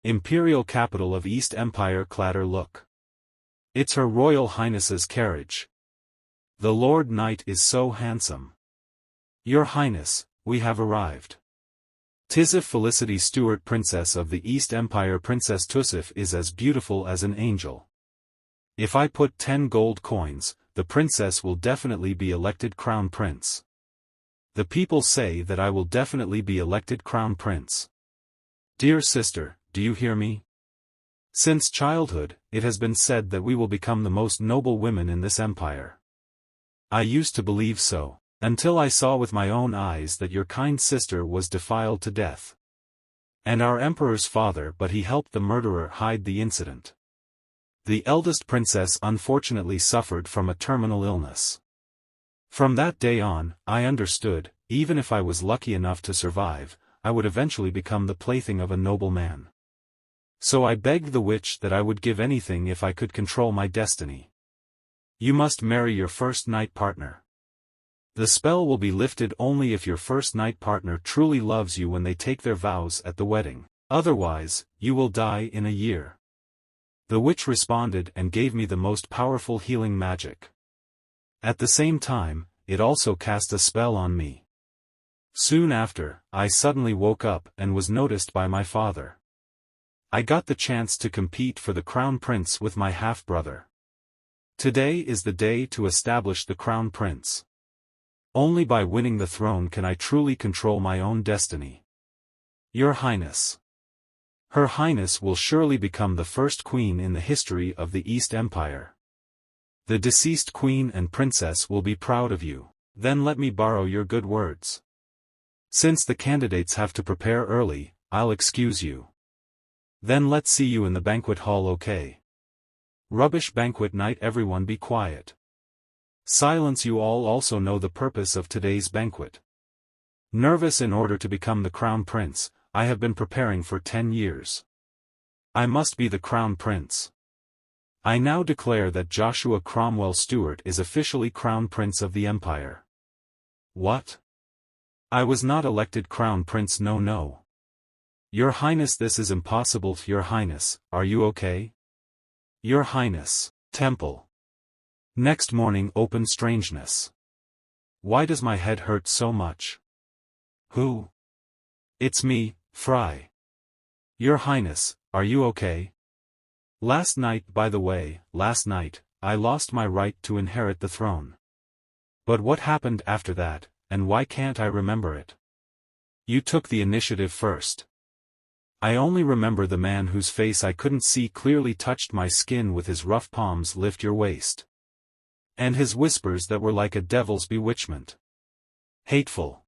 Imperial capital of East Empire. Clatter look. It's Her Royal Highness's carriage. The Lord Knight is so handsome. Your Highness, we have arrived. Tisif Felicity Stewart, Princess of the East Empire. Princess Tisif is as beautiful as an angel. If I put 10 gold coins, the princess will definitely be elected crown prince. The people say that I will definitely be elected crown prince. Dear sister, do you hear me? Since childhood, it has been said that we will become the most noble women in this empire. I used to believe so, until I saw with my own eyes that your kind sister was defiled to death. And our emperor's father, but he helped the murderer hide the incident. The eldest princess unfortunately suffered from a terminal illness. From that day on, I understood, even if I was lucky enough to survive, I would eventually become the plaything of a noble man. So I begged the witch that I would give anything if I could control my destiny. You must marry your first night partner. The spell will be lifted only if your first night partner truly loves you when they take their vows at the wedding. Otherwise, you will die in a year. The witch responded and gave me the most powerful healing magic. At the same time, it also cast a spell on me. Soon after, I suddenly woke up and was noticed by my father. I got the chance to compete for the crown prince with my half-brother. Today is the day to establish the crown prince. Only by winning the throne can I truly control my own destiny. Your Highness. Her Highness will surely become the first queen in the history of the East Empire. The deceased queen and princess will be proud of you. Then let me borrow your good words. Since the candidates have to prepare early, I'll excuse you. Then let's see you in the banquet hall, okay? Rubbish banquet night. Everyone be quiet. Silence. You all also know the purpose of today's banquet. Nervous in order to become the crown prince, I have been preparing for 10 years. I must be the crown prince. I now declare that Joshua Cromwell Stewart is officially crown prince of the empire. What? I was not elected crown prince. No. Your Highness, this is impossible. Your Highness, are you okay? Your Highness. Temple. Next morning. Open strangeness. Why does my head hurt so much? Who? It's me, Fry. Your Highness, are you okay? Last night, by the way, I lost my right to inherit the throne. But what happened after that, and why can't I remember it? You took the initiative first. I only remember the man whose face I couldn't see clearly touched my skin with his rough palms. Lift your waist. And his whispers that were like a devil's bewitchment. Hateful.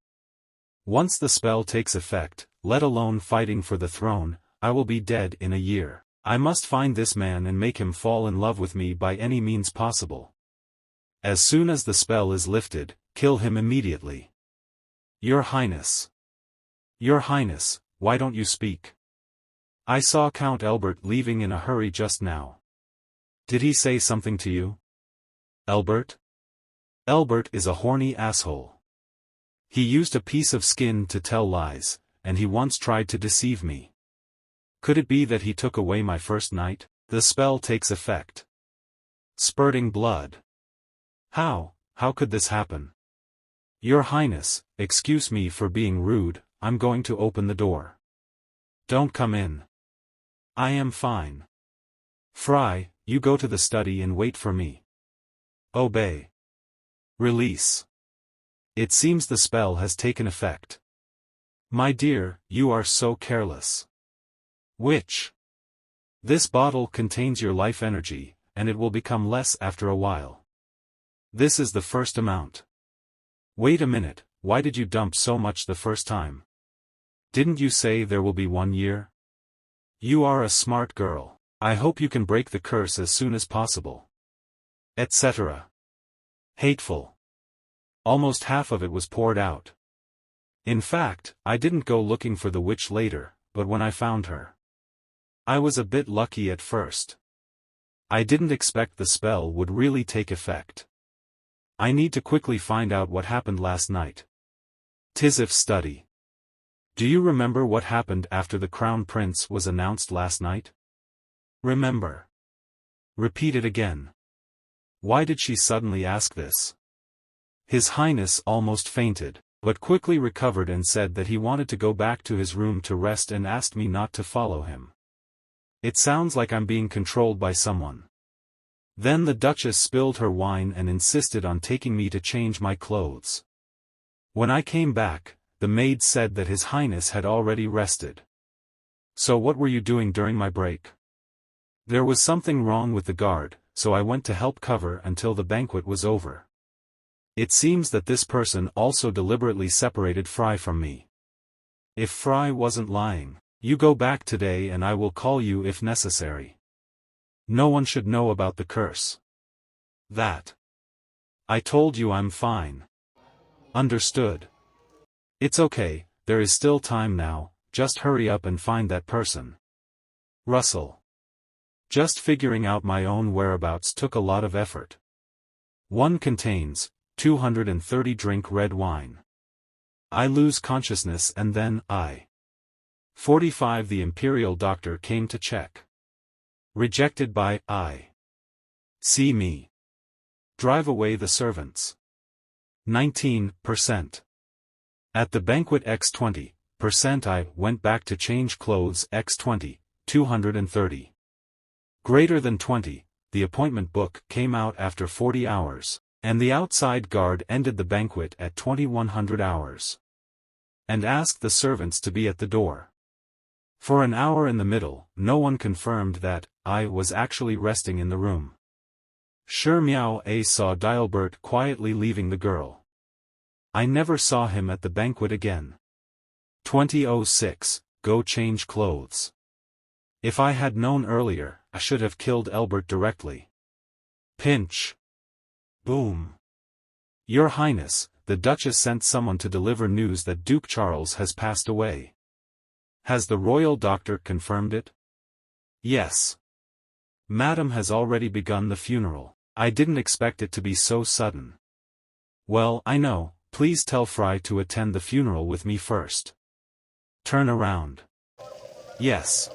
Once the spell takes effect, let alone fighting for the throne, I will be dead in a year. I must find this man and make him fall in love with me by any means possible. As soon as the spell is lifted, kill him immediately. Your Highness. Your Highness, why don't you speak? I saw Count Elbert leaving in a hurry just now. Did he say something to you? Elbert? Elbert is a horny asshole. He used a piece of skin to tell lies, and he once tried to deceive me. Could it be that he took away my first night? The spell takes effect. Spurting blood. How could this happen? Your Highness, excuse me for being rude, I'm going to open the door. Don't come in. I am fine. Fry, you go to the study and wait for me. Obey. Release. It seems the spell has taken effect. My dear, you are so careless. Witch. This bottle contains your life energy, and it will become less after a while. This is the first amount. Wait a minute, why did you dump so much the first time? Didn't you say there will be 1 year? You are a smart girl. I hope you can break the curse as soon as possible. Etc. Hateful. Almost half of it was poured out. In fact, I didn't go looking for the witch later, but when I found her. I was a bit lucky at first. I didn't expect the spell would really take effect. I need to quickly find out what happened last night. Tisif's study. Do you remember what happened after the crown prince was announced last night? Remember. Repeat it again. Why did she suddenly ask this? His Highness almost fainted, but quickly recovered and said that he wanted to go back to his room to rest and asked me not to follow him. It sounds like I'm being controlled by someone. Then the Duchess spilled her wine and insisted on taking me to change my clothes. When I came back, the maid said that His Highness had already rested. So what were you doing during my break? There was something wrong with the guard, so I went to help cover until the banquet was over. It seems that this person also deliberately separated Fry from me. If Fry wasn't lying, you go back today and I will call you if necessary. No one should know about the curse. That. I told you I'm fine. Understood. It's okay, there is still time now, just hurry up and find that person. Russell. Just figuring out my own whereabouts took a lot of effort. One contains 230 drink red wine. I lose consciousness and then 45 The imperial doctor came to check. Rejected by See me. Drive away the servants. 19%. At the banquet x20% I went back to change clothes x20, 230. Greater than 20, the appointment book came out after 40 hours, and the outside guard ended the banquet at 2100 hours. And asked the servants to be at the door. For an hour in the middle, no one confirmed that I was actually resting in the room. Sure Miao A saw Dilbert quietly leaving the girl. I never saw him at the banquet again. 2006, go change clothes. If I had known earlier, I should have killed Elbert directly. Pinch. Boom. Your Highness, the Duchess sent someone to deliver news that Duke Charles has passed away. Has the royal doctor confirmed it? Yes. Madam has already begun the funeral. I didn't expect it to be so sudden. Well, I know, please tell Fry to attend the funeral with me first. Turn around. Yes.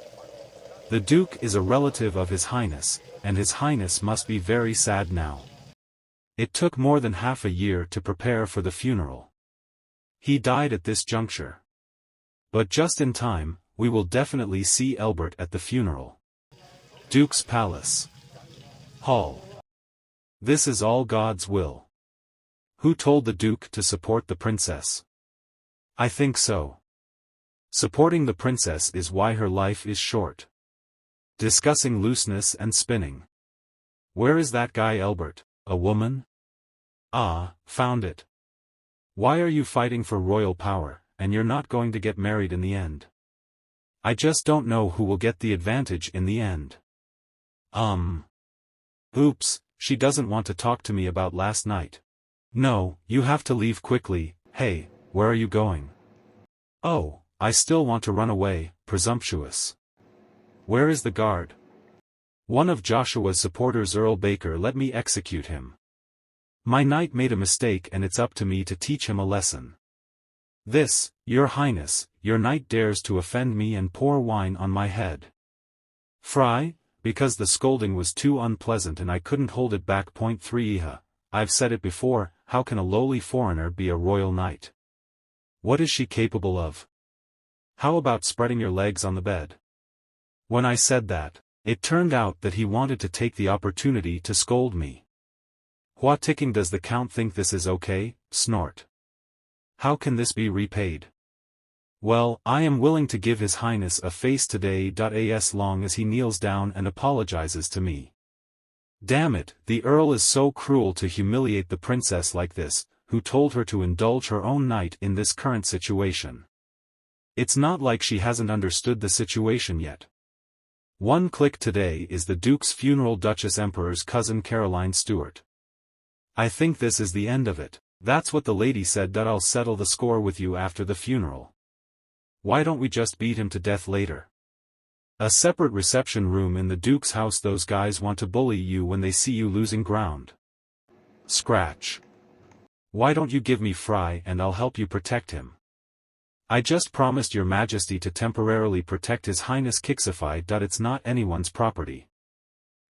The Duke is a relative of His Highness, and His Highness must be very sad now. It took more than half a year to prepare for the funeral. He died at this juncture. But just in time, we will definitely see Elbert at the funeral. Duke's Palace. Hall. This is all God's will. Who told the Duke to support the princess? I think so. Supporting the princess is why her life is short. Discussing looseness and spinning. Where is that guy Elbert, a woman? Ah, found it. Why are you fighting for royal power, and you're not going to get married in the end? I just don't know who will get the advantage in the end. Oops, she doesn't want to talk to me about last night. No, you have to leave quickly. Hey, where are you going? Oh, I still want to run away, presumptuous. Where is the guard? One of Joshua's supporters, Earl Baker, let me execute him. My knight made a mistake and it's up to me to teach him a lesson. This, Your Highness, your knight dares to offend me and pour wine on my head. Fry, because the scolding was too unpleasant and I couldn't hold it back. 3 Iha, I've said it before, how can a lowly foreigner be a royal knight? What is she capable of? How about spreading your legs on the bed? When I said that, it turned out that he wanted to take the opportunity to scold me. What ticking does the count think this is okay? Snort. How can this be repaid? Well, I am willing to give His Highness a face today. As long as he kneels down and apologizes to me. Damn it, the Earl is so cruel to humiliate the princess like this, who told her to indulge her own knight in this current situation. It's not like she hasn't understood the situation yet. One click today is the Duke's funeral. Duchess Emperor's cousin Caroline Stuart. I think this is the end of it. That's what the lady said. I'll settle the score with you after the funeral. Why don't we just beat him to death later? A separate reception room in the Duke's house. Those guys want to bully you when they see you losing ground. Scratch. Why don't you give me Fry and I'll help you protect him? I just promised your majesty to temporarily protect His Highness Kixify. It's not anyone's property.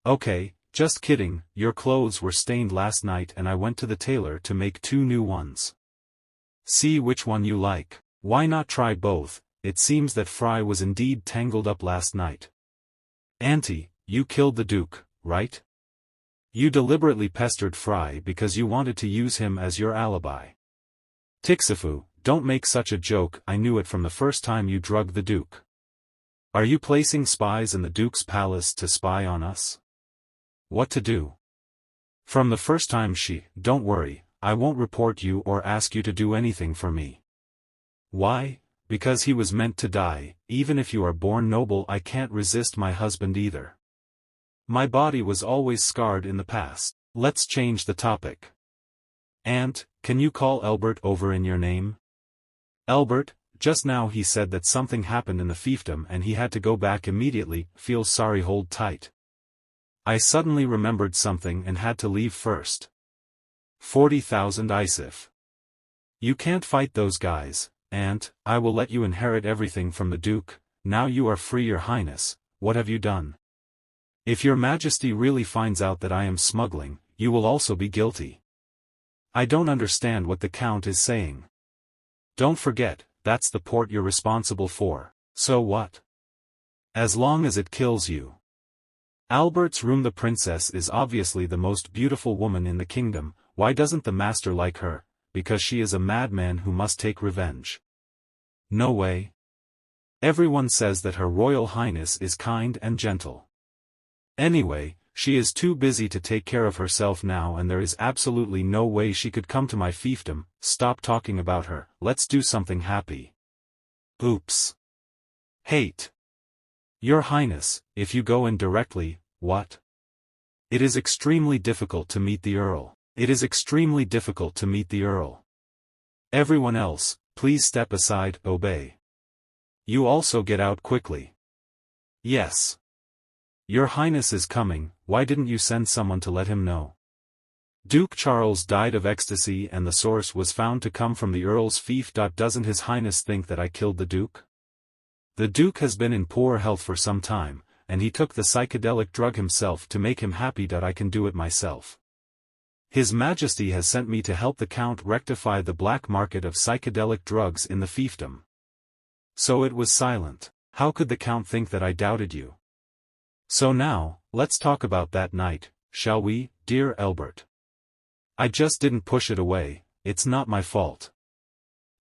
Okay, just kidding, your clothes were stained last night and I went to the tailor to make 2 new ones. See which one you like. Why not try both? It seems that Fry was indeed tangled up last night. Auntie, you killed the Duke, right? You deliberately pestered Fry because you wanted to use him as your alibi. Tixifu, don't make such a joke. I knew it from the first time you drugged the Duke. Are you placing spies in the Duke's palace to spy on us? What to do? From the first time don't worry, I won't report you or ask you to do anything for me. Why? Because he was meant to die. Even if you are born noble, I can't resist my husband either. My body was always scarred in the past. Let's change the topic. Aunt, can you call Elbert over in your name? Elbert, just now he said that something happened in the fiefdom and he had to go back immediately. Feel sorry, hold tight. I suddenly remembered something and had to leave first. 40,000 Isif. You can't fight those guys, Aunt. I will let you inherit everything from the Duke. Now you are free, your highness. What have you done? If your majesty really finds out that I am smuggling, you will also be guilty. I don't understand what the count is saying. Don't forget, that's the port you're responsible for. So what? As long as it kills you. Albert's room. The princess is obviously the most beautiful woman in the kingdom. Why doesn't the master like her? Because she is a madman who must take revenge. No way. Everyone says that Her Royal Highness is kind and gentle. Anyway, she is too busy to take care of herself now, and there is absolutely no way she could come to my fiefdom. Stop talking about her, let's do something happy. Oops. Hate. Your Highness, if you go in directly, what? It is extremely difficult to meet the Earl. It is extremely difficult to meet the Earl. Everyone else, please step aside, obey. You also get out quickly. Yes. Your Highness is coming. Why didn't you send someone to let him know? Duke Charles died of ecstasy and the source was found to come from the Earl's fief. Doesn't His Highness think that I killed the Duke? The Duke has been in poor health for some time, and he took the psychedelic drug himself to make him happy. I can do it myself. His Majesty has sent me to help the Count rectify the black market of psychedelic drugs in the fiefdom. So it was silent. How could the Count think that I doubted you? So now, let's talk about that night, shall we, dear Elbert? I just didn't push it away. It's not my fault.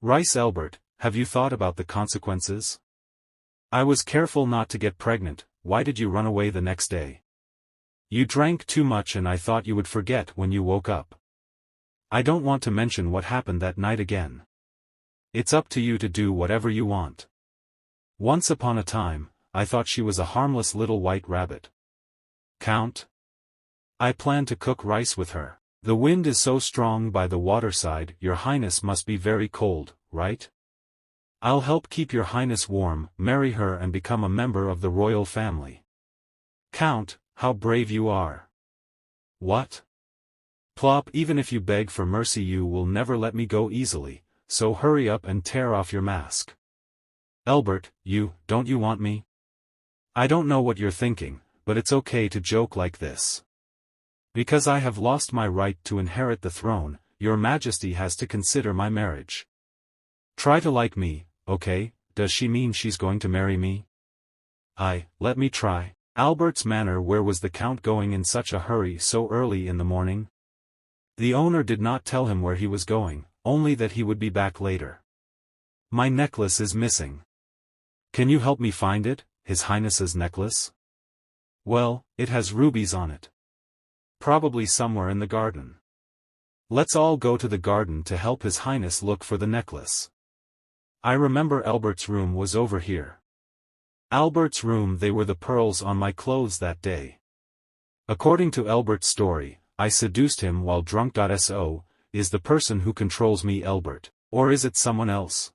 Rice Elbert, have you thought about the consequences? I was careful not to get pregnant. Why did you run away the next day? You drank too much and I thought you would forget when you woke up. I don't want to mention what happened that night again. It's up to you to do whatever you want. Once upon a time, I thought she was a harmless little white rabbit. Count? I plan to cook rice with her. The wind is so strong by the waterside. Your Highness must be very cold, right? I'll help keep your Highness warm. Marry her and become a member of the royal family. Count, how brave you are. What? Plop, even if you beg for mercy you will never let me go easily, so hurry up and tear off your mask. Elbert, don't you want me? I don't know what you're thinking, but it's okay to joke like this. Because I have lost my right to inherit the throne, your Majesty has to consider my marriage. Try to like me, okay? Does she mean she's going to marry me? Let me try. Albert's manner. Where was the Count going in such a hurry so early in the morning? The owner did not tell him where he was going, only that he would be back later. My necklace is missing. Can you help me find it? His Highness's necklace? Well, it has rubies on it. Probably somewhere in the garden. Let's all go to the garden to help His Highness look for the necklace. I remember Albert's room was over here. Albert's room. They were the pearls on my clothes that day. According to Albert's story, I seduced him while drunk. So, is the person who controls me Albert, or is it someone else?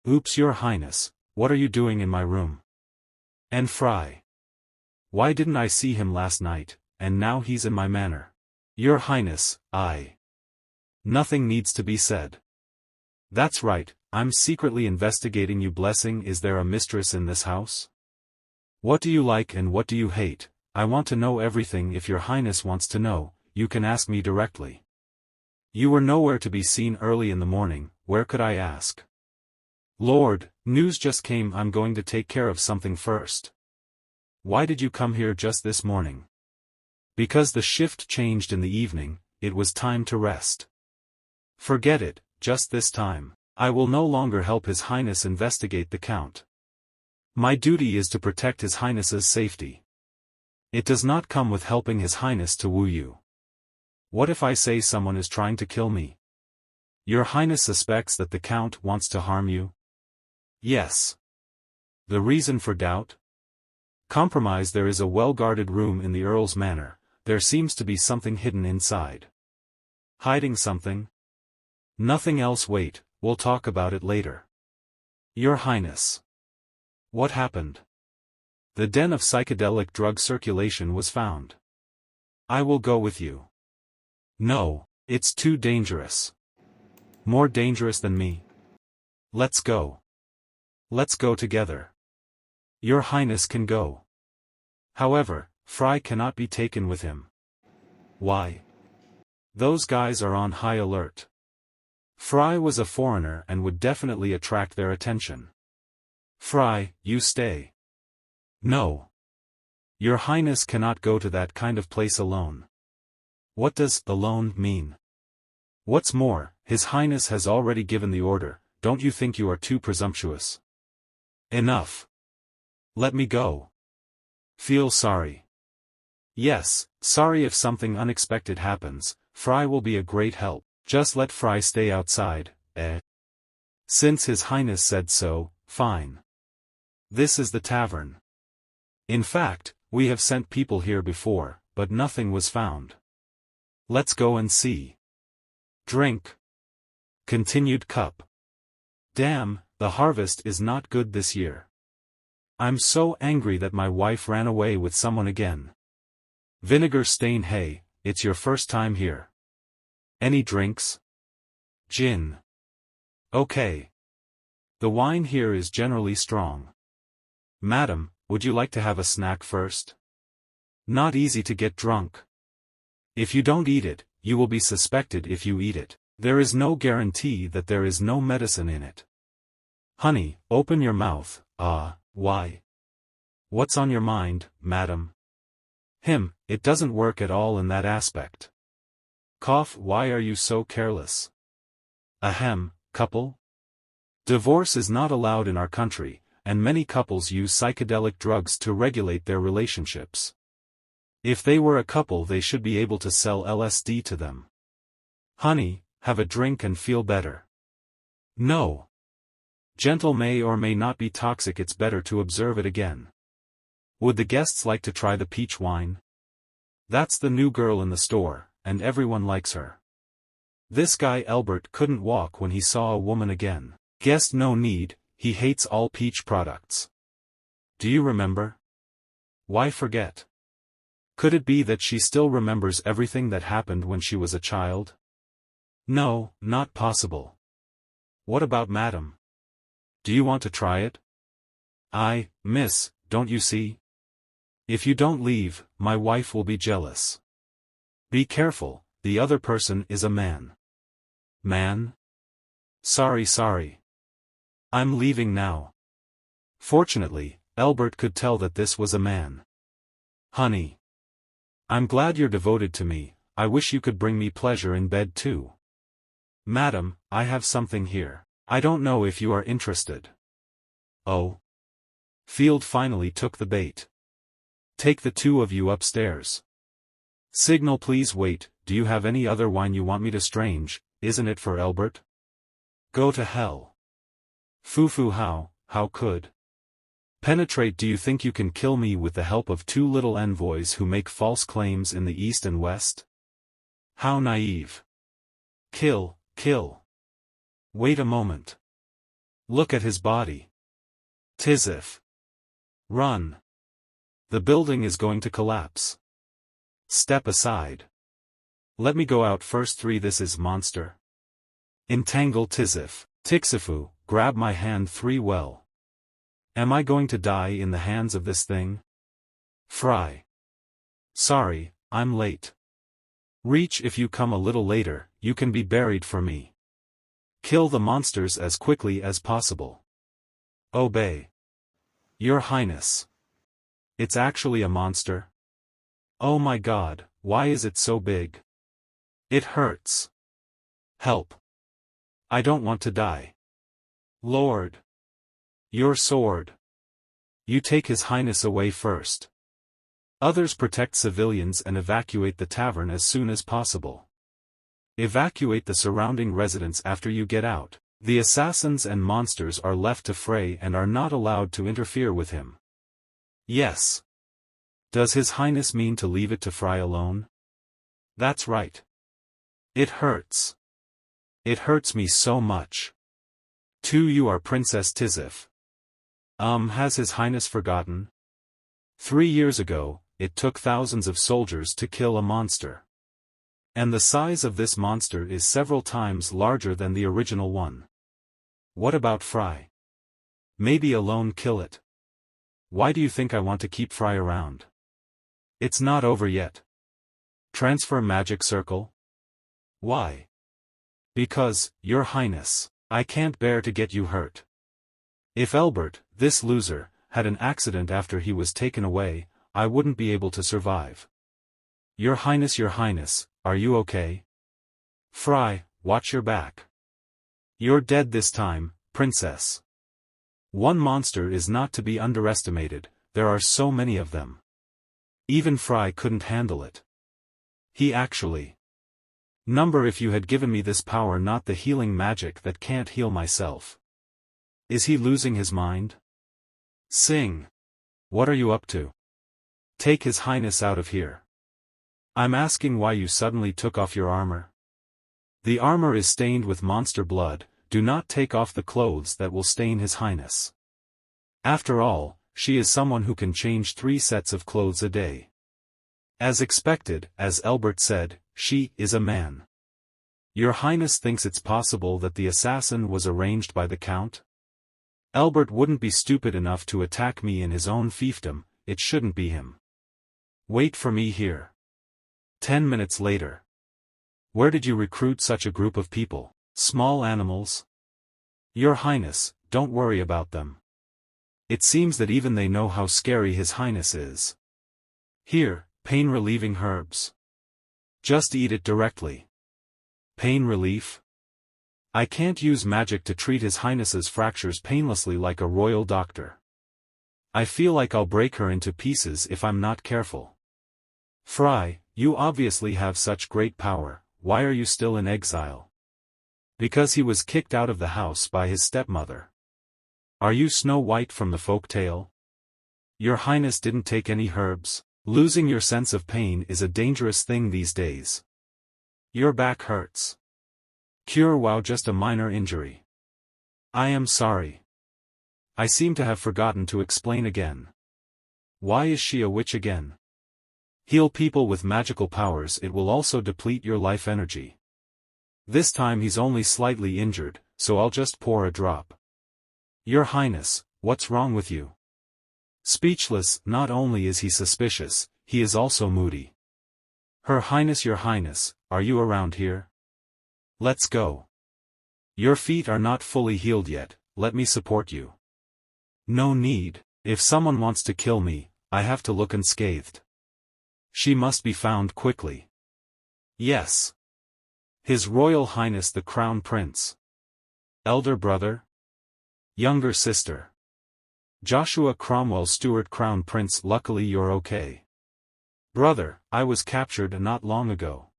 Oops, your Highness, what are you doing in my room? And Fry. Why didn't I see him last night, and now he's in my manor? Your Highness, Nothing needs to be said. That's right, I'm secretly investigating you. Blessing, is there a mistress in this house? What do you like and what do you hate? I want to know everything. If your highness wants to know, you can ask me directly. You were nowhere to be seen early in the morning, where could I ask? Lord, news just came. I'm going to take care of something first. Why did you come here just this morning? Because the shift changed in the evening, it was time to rest. Forget it, just this time. I will no longer help His Highness investigate the Count. My duty is to protect His Highness's safety. It does not come with helping His Highness to woo you. What if I say someone is trying to kill me? Your Highness suspects that the Count wants to harm you? Yes. The reason for doubt? Compromise. There is a well-guarded room in the Earl's manor. There seems to be something hidden inside. Hiding something? Nothing else. Wait, we'll talk about it later. Your Highness. What happened? The den of psychedelic drug circulation was found. I will go with you. No, it's too dangerous. More dangerous than me. Let's go. Let's go together. Your Highness can go. However, Fry cannot be taken with him. Why? Those guys are on high alert. Fry was a foreigner and would definitely attract their attention. Fry, you stay. No. Your Highness cannot go to that kind of place alone. What does alone mean? What's more, His Highness has already given the order. Don't you think you are too presumptuous? Enough. Let me go. Feel sorry. Yes, sorry. If something unexpected happens, Fry will be a great help. Just let Fry stay outside, eh? Since His Highness said so, fine. This is the tavern. In fact, we have sent people here before, but nothing was found. Let's go and see. Drink. Continued cup. Damn, the harvest is not good this year. I'm so angry that my wife ran away with someone again. Vinegar stain. Hey, it's your first time here. Any drinks? Gin. Okay. The wine here is generally strong. Madam, would you like to have a snack first? Not easy to get drunk. If you don't eat it, you will be suspected if you eat it. There is no guarantee that there is no medicine in it. Honey, open your mouth. Why? What's on your mind, madam? It doesn't work at all in that aspect. Cough. Why are you so careless? Couple? Divorce is not allowed in our country, and many couples use psychedelic drugs to regulate their relationships. If they were a couple, they should be able to sell LSD to them. Honey, have a drink and feel better. No. Gentle may or may not be toxic. It's better to observe it again. Would the guests like to try the peach wine? That's the new girl in the store, and everyone likes her. This guy Albert couldn't walk when he saw a woman again. Guest, no need, he hates all peach products. Do you remember? Why forget? Could it be that she still remembers everything that happened when she was a child? No, not possible. What about madam? Do you want to try it? Miss, don't you see? If you don't leave, my wife will be jealous. Be careful, the other person is a man. Man? Sorry. I'm leaving now. Fortunately, Albert could tell that this was a man. Honey. I'm glad you're devoted to me. I wish you could bring me pleasure in bed too. Madam, I have something here. I don't know if you are interested. Oh. Field finally took the bait. Take the two of you upstairs. Signal please. Wait, do you have any other wine you want me to strange? Isn't it for Albert? Go to hell. Foo, how could? Penetrate. Do you think you can kill me with the help of two little envoys who make false claims in the east and west? How naive. Kill. Wait a moment. Look at his body. Tisif. Run. The building is going to collapse. Step aside. Let me go out first. 3. This is monster. Entangle Tisif. Tixifu, grab my hand well. Am I going to die in the hands of this thing? Fry. Sorry, I'm late. Reach if you come a little later, you can be buried for me. Kill the monsters as quickly as possible. Obey. Your Highness. It's actually a monster? Oh my God, why is it so big? It hurts. Help. I don't want to die. Lord. Your sword. You take His Highness away first. Others protect civilians and evacuate the tavern as soon as possible. Evacuate the surrounding residents after you get out. The assassins and monsters are left to fray and are not allowed to interfere with him. Yes. Does His Highness mean to leave it to Fry alone? That's right. It hurts. It hurts me so much. You are Princess Tisif. Has His Highness forgotten? 3 years ago, it took thousands of soldiers to kill a monster. And the size of this monster is several times larger than the original one. What about Fry? Maybe alone kill it. Why do you think I want to keep Fry around? It's not over yet. Transfer magic circle? Why? Because, Your Highness, I can't bear to get you hurt. If Elbert, this loser, had an accident after he was taken away, I wouldn't be able to survive. Your Highness, are you okay? Fry, watch your back. You're dead this time, Princess. One monster is not to be underestimated, there are so many of them. Even Fry couldn't handle it. He actually. Number if you had given me this power, not the healing magic that can't heal myself. Is he losing his mind? Sing. What are you up to? Take His Highness out of here. I'm asking why you suddenly took off your armor. The armor is stained with monster blood, do not take off the clothes that will stain His Highness. After all, she is someone who can change 3 sets of clothes a day. As expected, as Elbert said, she is a man. Your Highness thinks it's possible that the assassin was arranged by the Count? Elbert wouldn't be stupid enough to attack me in his own fiefdom, it shouldn't be him. Wait for me here. 10 minutes later. Where did you recruit such a group of people? Small animals? Your Highness, don't worry about them. It seems that even they know how scary His Highness is. Here, pain-relieving herbs. Just eat it directly. Pain relief? I can't use magic to treat His Highness's fractures painlessly like a royal doctor. I feel like I'll break her into pieces if I'm not careful. Fry, you obviously have such great power, why are you still in exile? Because he was kicked out of the house by his stepmother. Are you Snow White from the folk tale? Your Highness didn't take any herbs. Losing your sense of pain is a dangerous thing these days. Your back hurts. Cure wow, just a minor injury. I am sorry. I seem to have forgotten to explain again. Why is she a witch again? Heal people with magical powers, it will also deplete your life energy. This time he's only slightly injured, so I'll just pour a drop. Your Highness, what's wrong with you? Speechless, not only is he suspicious, he is also moody. Her Highness, Your Highness, are you around here? Let's go. Your feet are not fully healed yet, let me support you. No need, if someone wants to kill me, I have to look unscathed. She must be found quickly. Yes. His Royal Highness the Crown Prince. Elder brother? Younger sister. Joshua Cromwell Stuart Crown Prince, luckily you're okay. Brother, I was captured not long ago.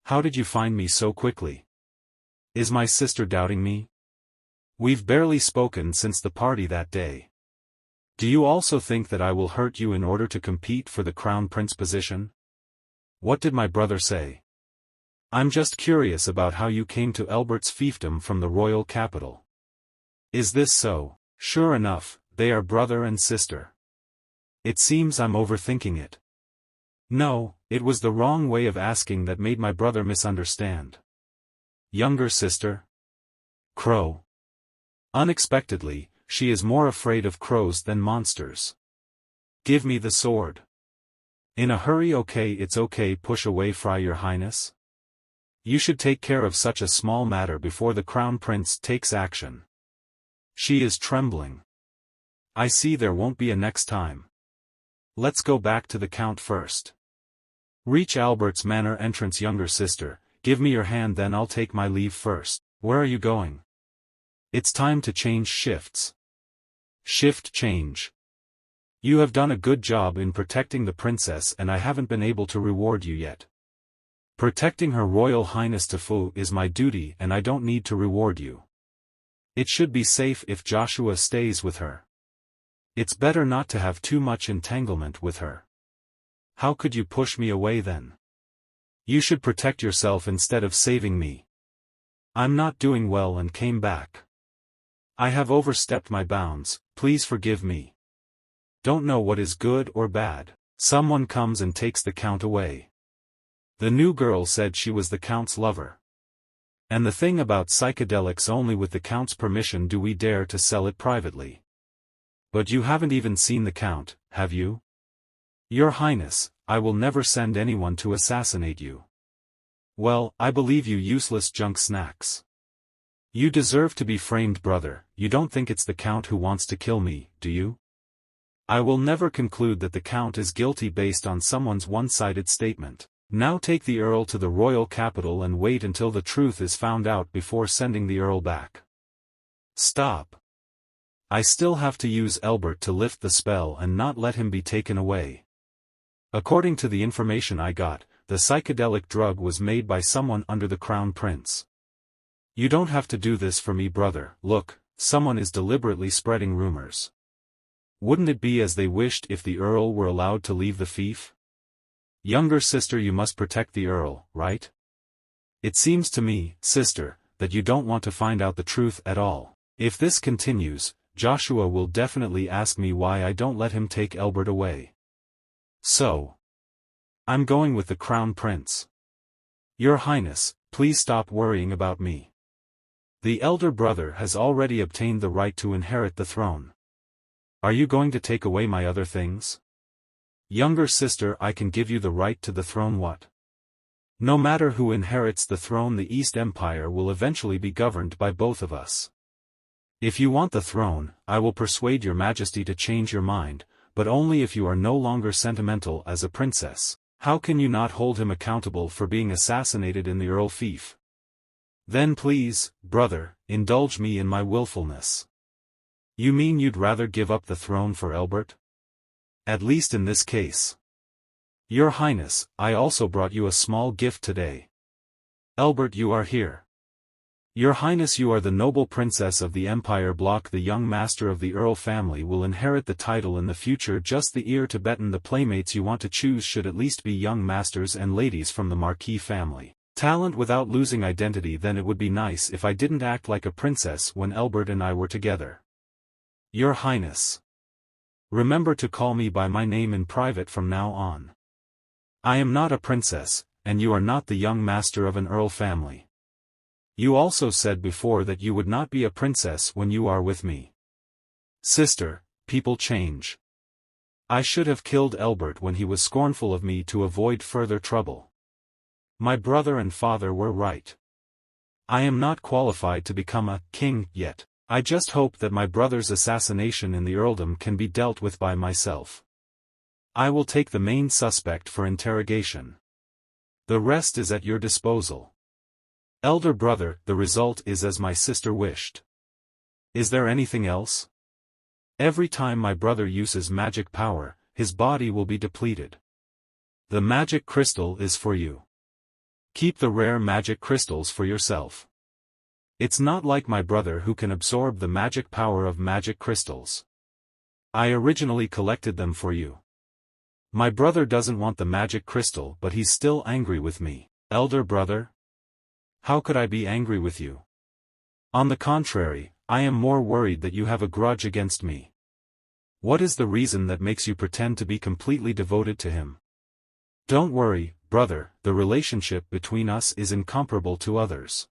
How did you find me so quickly? Is my sister doubting me? We've barely spoken since the party that day. Do you also think that I will hurt you in order to compete for the Crown Prince position? What did my brother say? I'm just curious about how you came to Elbert's fiefdom from the royal capital. Is this so? Sure enough, they are brother and sister. It seems I'm overthinking it. No, it was the wrong way of asking that made my brother misunderstand. Younger sister? Crow. Unexpectedly, she is more afraid of crows than monsters. Give me the sword. In a hurry. Okay, it's okay. Push away, Fry, your highness. You should take care of such a small matter before the crown prince takes action. She is trembling. I see, there won't be a next time. Let's go back to the count first. Reach Albert's manor entrance. Younger sister, give me your hand, then I'll take my leave first. Where are you going? It's time to change shifts. Shift change. You have done a good job in protecting the princess, and I haven't been able to reward you yet. Protecting Her Royal Highness Tifu is my duty, and I don't need to reward you. It should be safe if Joshua stays with her. It's better not to have too much entanglement with her. How could you push me away then? You should protect yourself instead of saving me. I'm not doing well and came back. I have overstepped my bounds, please forgive me. Don't know what is good or bad. Someone comes and takes the count away. The new girl said she was the count's lover. And the thing about psychedelics, only with the count's permission do we dare to sell it privately. But you haven't even seen the count, have you? Your Highness, I will never send anyone to assassinate you. Well, I believe you, useless junk snacks. You deserve to be framed, brother. You don't think it's the count who wants to kill me, do you? I will never conclude that the count is guilty based on someone's one-sided statement. Now take the earl to the royal capital and wait until the truth is found out before sending the earl back. Stop. I still have to use Albert to lift the spell and not let him be taken away. According to the information I got, the psychedelic drug was made by someone under the crown prince. You don't have to do this for me, brother. Look, someone is deliberately spreading rumors. Wouldn't it be as they wished if the earl were allowed to leave the fief? Younger sister, you must protect the earl, right? It seems to me, sister, that you don't want to find out the truth at all. If this continues, Joshua will definitely ask me why I don't let him take Albert away. So, I'm going with the crown prince. Your Highness, please stop worrying about me. The elder brother has already obtained the right to inherit the throne. Are you going to take away my other things? Younger sister, I can give you the right to the throne. What? No matter who inherits the throne, the East Empire will eventually be governed by both of us. If you want the throne, I will persuade your majesty to change your mind, but only if you are no longer sentimental as a princess. How can you not hold him accountable for being assassinated in the earl fief? Then please, brother, indulge me in my willfulness. You mean you'd rather give up the throne for Albert? At least in this case. Your Highness, I also brought you a small gift today. Albert, you are here. Your Highness, you are the noble princess of the Empire block. The young master of the Earl family will inherit the title in the future. Just the ear to Tibetan. The playmates you want to choose should at least be young masters and ladies from the Marquis family. Talent without losing identity. Then it would be nice if I didn't act like a princess when Albert and I were together. Your Highness. Remember to call me by my name in private from now on. I am not a princess, and you are not the young master of an Earl family. You also said before that you would not be a princess when you are with me. Sister, people change. I should have killed Albert when he was scornful of me to avoid further trouble. My brother and father were right. I am not qualified to become a king yet. I just hope that my brother's assassination in the earldom can be dealt with by myself. I will take the main suspect for interrogation. The rest is at your disposal. Elder brother, the result is as my sister wished. Is there anything else? Every time my brother uses magic power, his body will be depleted. The magic crystal is for you. Keep the rare magic crystals for yourself. It's not like my brother who can absorb the magic power of magic crystals. I originally collected them for you. My brother doesn't want the magic crystal, but he's still angry with me. Elder brother? How could I be angry with you? On the contrary, I am more worried that you have a grudge against me. What is the reason that makes you pretend to be completely devoted to him? Don't worry, brother, the relationship between us is incomparable to others.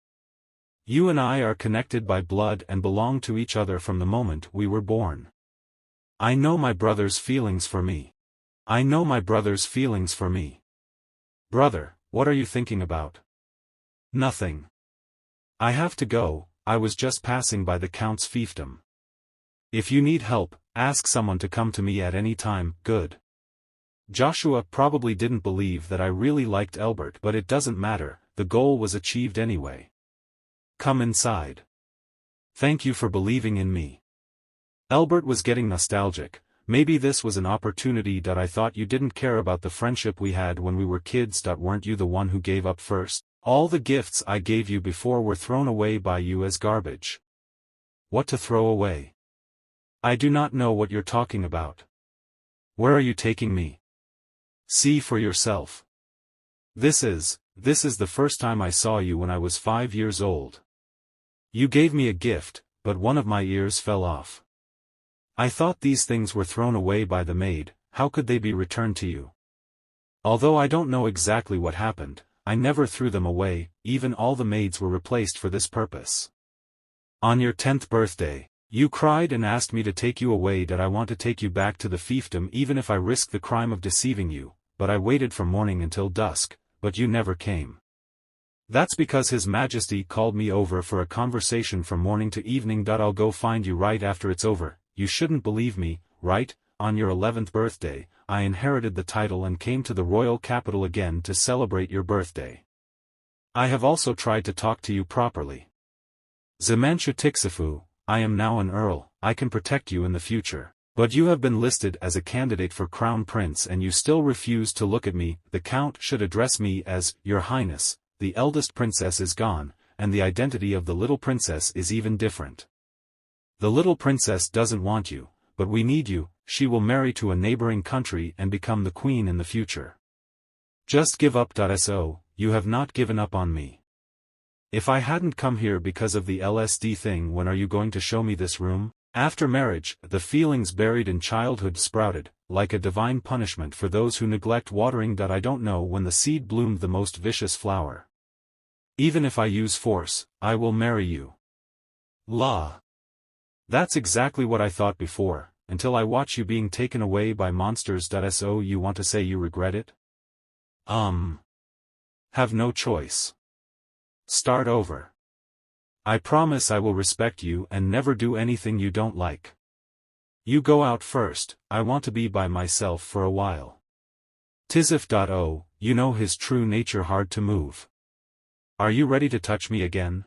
You and I are connected by blood and belong to each other from the moment we were born. I know my brother's feelings for me. I know my brother's feelings for me. Brother, what are you thinking about? Nothing. I have to go, I was just passing by the Count's fiefdom. If you need help, ask someone to come to me at any time, good. Joshua probably didn't believe that I really liked Elbert, but it doesn't matter, the goal was achieved anyway. Come inside. Thank you for believing in me. Elbert was getting nostalgic. Maybe this was an opportunity that I thought you didn't care about the friendship we had when we were kids. Weren't you the one who gave up first? All the gifts I gave you before were thrown away by you as garbage. What to throw away? I do not know what you're talking about. Where are you taking me? See for yourself. This is the first time I saw you when I was 5 years old. You gave me a gift, but one of my ears fell off. I thought these things were thrown away by the maid. How could they be returned to you? Although I don't know exactly what happened, I never threw them away, even all the maids were replaced for this purpose. On your 10th birthday, you cried and asked me to take you away. That I want to take you back to the fiefdom even if I risk the crime of deceiving you, but I waited from morning until dusk, but you never came. That's because His Majesty called me over for a conversation from morning to evening. I'll go find you right after it's over. You shouldn't believe me, right? On your 11th birthday, I inherited the title and came to the royal capital again to celebrate your birthday. I have also tried to talk to you properly. Zemanshu Tixifu, I am now an earl, I can protect you in the future. But you have been listed as a candidate for crown prince and you still refuse to look at me. The Count should address me as, Your Highness. The eldest princess is gone, and the identity of the little princess is even different. The little princess doesn't want you, but we need you. She will marry to a neighboring country and become the queen in the future. Just give up. So, you have not given up on me. If I hadn't come here because of the LSD thing, when are you going to show me this room? After marriage, the feelings buried in childhood sprouted, like a divine punishment for those who neglect watering. I don't know when the seed bloomed the most vicious flower. Even if I use force, I will marry you. La. That's exactly what I thought before, until I watch you being taken away by monsters. So you want to say you regret it? Have no choice. Start over. I promise I will respect you and never do anything you don't like. You go out first, I want to be by myself for a while. Tisif. You know his true nature, hard to move. Are you ready to touch me again?